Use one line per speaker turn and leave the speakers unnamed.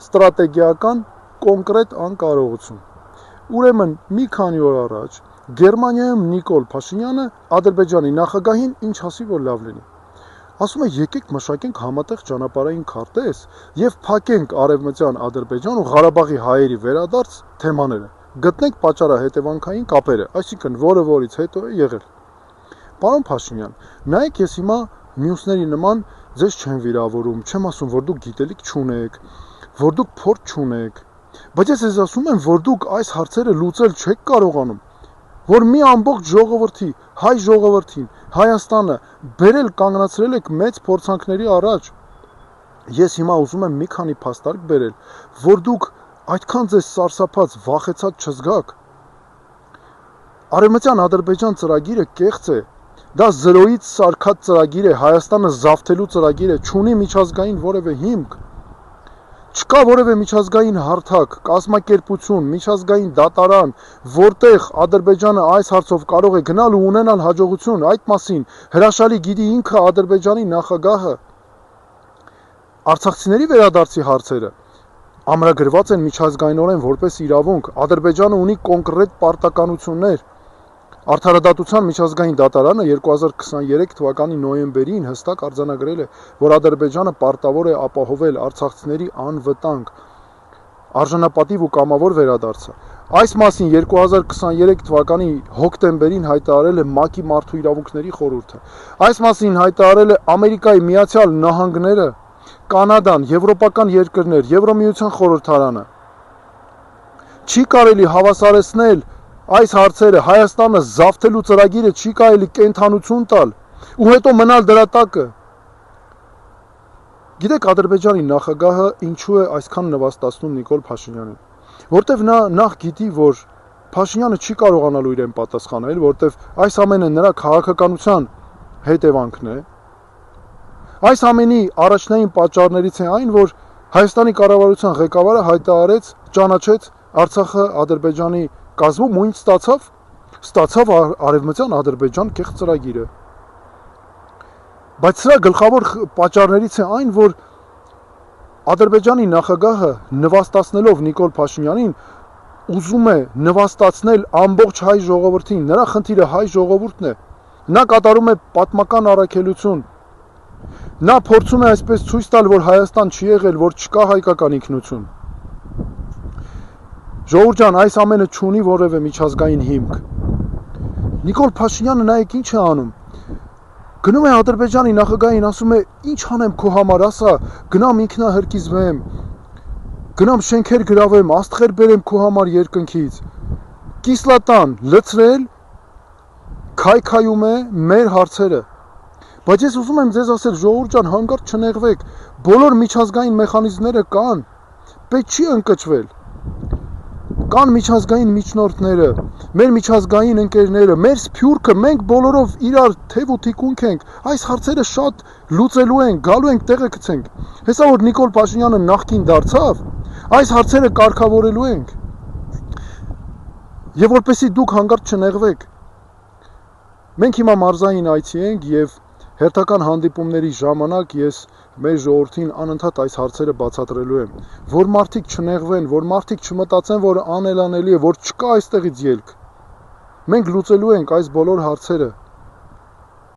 ստրատեգիական կոնկրետ անկարողություն։ Ուրեմն մի քանի օր առաջ Գերմանիայում Նիկոլ Փաշինյանը Ադրբեջանի նախագահին ինչ ասի, որ լավ լինի։ Ասում է եկեք մշակենք համատեղ ճանապարհային քարտեզ եւ փակենք արևմտյան Ադրբեջան ու Ղարաբաղի հայերի վերադարձ թեմաները։ Գտնենք պատճառահետևանքային կապերը, այսինքն որը որից հետո է եղել։ Պարոն Փաշինյան, նայեք ես հիմա մյուսների նման ձեզ չեմ վիրավորում, չեմ ասում, որ դուք գիտելիք չունեք, որ դուք փորձ չունեք, բայց ես ասում եմ, որ դուք այս հարցերը լուծել չեք կարողանում, որ մի ամբողջ ժողովրդի, հայ ժողովրդին, Հայաստանը բերել կանգնացրել եք մեծ փորձանքների առաջ։ Ես հիմա ուզում եմ մի քանի փաստարկ բերել, որ դուք այդքան ձեզ սարսափած, վախեցած չզգաք։ Արևմտյան Ադրբեջան ծրագիրը կեղծ է, դա զրոյից սարքած ծրագիր է, Հայաստանը զավթելու ծրագիր է, չունի միջազգային որևէ հիմք։ Չկա որևէ միջազգային հարթակ, կազմակերպություն, միջազգային դատարան, որտեղ Ադրբեջանը այս հարցով կարող է գնալ ու ունենալ հաջողություն, այդ մասին հրաշալի գիտի ինքը Ադրբեջանի նախագահը։ Արցախցիների վերադարձի հարցերը ամրագրված են միջազգայինորեն որպես իրավունք, Ադրբեջանը ունի կոնկրետ պարտականություններ։ Արդարադատության միջազգային դատարանը 2023 թվականի նոյեմբերին հստակ արձանագրել է, որ Ադրբեջանը պարտավոր է ապահովել արցախցիների անվտանգ, արժանապատիվ ու կամավոր վերադարձը։ Այս մասին 2023 թվականի հոկտեմբերին հայտարարել է ՄԱԿ-ի մարդու իրավունքների խորհուրդը։ Այս մասին հայտարարել է Ամերիկայի Միացյալ Նահանգները, Կանադան, եվրոպական երկրներ, Եվրոմիության խորհրդարանը։ Չի կարելի հավասարեցնել այս հարցերը, Հայաստանը զավթելու ծրագիրը չի կարելի կենթանություն տալ ու հետո մնալ դրա տակը։ Գիտեք, Ադրբեջանի նախագահը ինչու է այսքան նվաստացնում Նիկոլ Փաշինյանին, որտեվ նա նախ գիտի, որ Փաշինյանը չի կարողանալու իրեն պատասխանել, որտեվ այս ամենը նրա քաղաքականության հետևանքն է։ Այս ամենի առաջնային պատճառներից է այն, որ Հայաստանի կառավարության ղեկավարը հայտարարեց, ճանաչեց Արցախը Ադրբեջանի կազմում ու ինչ ստացավ արևմտյան Ադրբեջան կեղծ ծրագիրը։ Բայց սրա գլխավոր պատճառներից է այն, որ Ադրբեջանի նախագահը նվաստացնելով Նիկոլ Փաշինյանին ուզում է նվաստացնել ամբողջ հայ ժողովրդին, նրա խնդիրը հայ ժողովուրդն է, նա կատարում է պատմական առաքելություն, նա փորձում է այսպես ցույց տալ, որ Հայաստան չի եղել, որ չկա հայկական ինքնություն։ Ժողովուրդ ջան, այս ամենը չունի որևէ միջազգային հիմք։ Նիկոլ Փաշինյանը նայեք ինչ է անում։ Գնում է Ադրբեջանի նախագահին, ասում է, ինչ անեմ քո համար, ասա, գնամ ինքնահրկիզվեմ, գնամ շենքեր գրավեմ, աստղեր բերեմ քո համար երկնքից։ Կիսլատան լցրել, քայքայում է մեր հարցերը։ Բայց ես ուզում եմ ձեզ ասել, ժողովուրդ ջան, հանկարծ չնեղվեք, բոլոր միջազգային մեխանիզմները կան, պետք չի ընկճվել։ Կան միջազգային միջնորդները, մեր միջազգային ընկերները, մեր սփյուռքը, մենք բոլորով իրար թև ու թիկունք ենք, այս հարցերը շատ լուծելու ենք, գալու ենք տեղը գցենք։ Հեսա որ Նիկոլ Փաշինյանը նախկին դարձավ, այս հարցերը կարգավորելու ենք։ Եվ որպեսզի դուք հանկարծ չնեղվեք, մենք հիմա մարզային այցի ենք եւ հերթական հանդիպումների ժամանակ ես մեր ժողովրդին անընդհատ այս հարցերը բացատրելու եմ, որ մարդիկ չնեղվեն, որ մարդիկ չմտածեն, որ անելանելի է, որ չկա այստեղից ելք։ Մենք լուծելու ենք այս բոլոր հարցերը։